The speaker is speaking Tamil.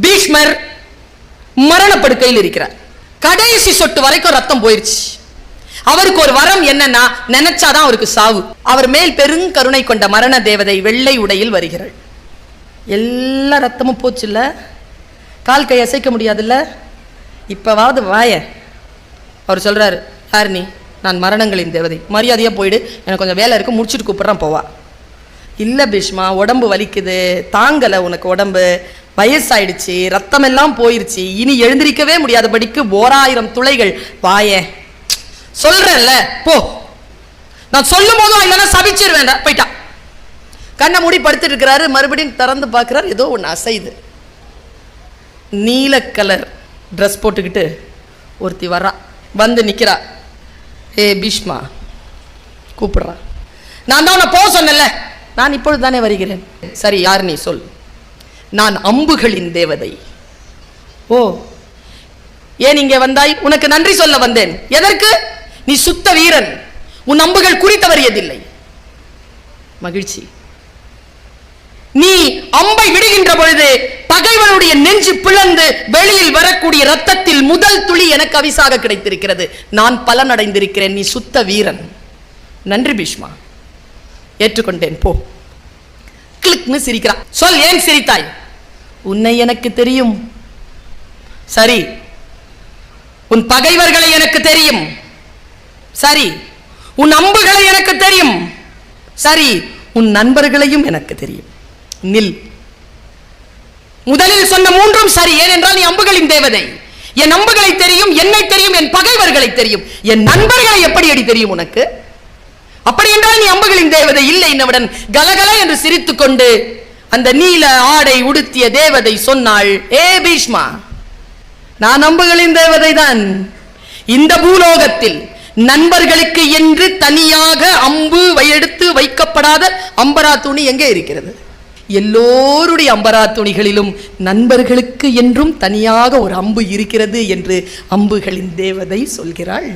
பீஷ்மர் மரணப்படுக்கையில் இருக்கிறார். கடைசி சொட்டு வரைக்கும் ரத்தம் போயிருச்சு. அவருக்கு ஒரு வரம் என்னன்னா, நினைச்சாதான் அவருக்கு சாவு. அவர் மேல் பெருங்கருணை கொண்ட மரண தேவதை வெள்ளை உடையில் வருகிறாள். எல்லா ரத்தமும் போச்சு இல்ல, கால் கை அசைக்க முடியாதுல்ல, இப்பவாவது வாய. அவர் சொல்றாரு, யார் நீ? நான் மரணங்களின் தேவதை, மரியாதையா போயிடு, எனக்கு கொஞ்சம் வேலை இருக்கு, முடிச்சுட்டு கூப்பிடுறான், போவா. இல்ல பீஷ்மா, உடம்பு வலிக்குது, தாங்கல, உனக்கு உடம்பு வயசாயிடுச்சு, ரத்தம் எல்லாம் போயிருச்சு, இனி எழுந்திருக்கவே முடியாதபடிக்கு 1000 துளைகள். வாய சொல்றேன்ல, போ. நான் சொல்லும் போதும் இல்லைன்னா சபிச்சிருவேன். போயிட்டா. கண்ணை மூடி படுத்துட்டு இருக்கிறாரு. மறுபடியும் திறந்து பார்க்கிறார், ஏதோ ஒன்று அசைது. நீல கலர் ட்ரெஸ் போட்டுக்கிட்டு ஒருத்தி வர்றா, வந்து நிற்கிறா. ஏ பீஷ்மா கூப்பிடுறா. நான் தான் உன்னை போக சொன்னேன்ல, நான் இப்பொழுது தானே வருகிறேன். சரி, யார் நீ சொல். நான் அம்புகளின் தேவதை. ஓ, ஏன் இங்கே வந்தாய்? உனக்கு நன்றி சொல்ல வந்தேன். எதற்கு? நீ சுத்த வீரன், உன் அம்புகள் குறித்தவறியதில்லை. மகிழ்ச்சி. நீ அம்பை விடுகின்ற பொழுது பகைவனுடைய நெஞ்சு பிளந்து வெளியில் வரக்கூடிய ரத்தத்தில் முதல் துளி எனக்கு அவிசாக கிடைத்திருக்கிறது. நான் பலனடைந்திருக்கிறேன். நீ சுத்த வீரன். நன்றி பீஷ்மா, ஏற்றுக்கொண்டேன், போ. கிளிக்னு சிரிக்கிறான். சொல், ஏன் சிரித்தாய்? உன்னை எனக்கு தெரியும். சரி, உன் பகைவர்களை எனக்கு தெரியும். சரி, உன் அம்புகளை எனக்கு தெரியும். சரி, உன் நண்பர்களையும் எனக்கு தெரியும். நில். முதலில் சொன்ன மூன்றும் சரி. ஏனென்றால் நீ அம்புகளின் தேவதை. என் அம்புகளை தெரியும், என்னை தெரியும், என் பகைவர்களை தெரியும். என் நண்பர்களை எப்படி அடி தெரியும் உனக்கு? அப்படி என்றால் நீ அம்புகளின் தேவதை இல்லை. என்னவுடன் கலகல என்று சிரித்துக் கொண்டு அந்த நீல ஆடை உடுத்திய தேவதை சொன்னாள், ஏ பீஷ்மா, நான் அம்புகளின் தேவதை தான். இந்த பூலோகத்தில் நண்பர்களுக்கு என்று தனியாக அம்பு எடுத்து வைக்கப்படாத அம்பரா துணி எங்கே இருக்கிறது? எல்லோருடைய அம்பரா துணிகளிலும் நண்பர்களுக்கு என்றும் தனியாக ஒரு அம்பு இருக்கிறது என்று அம்புகளின் தேவதை சொல்கிறாள்.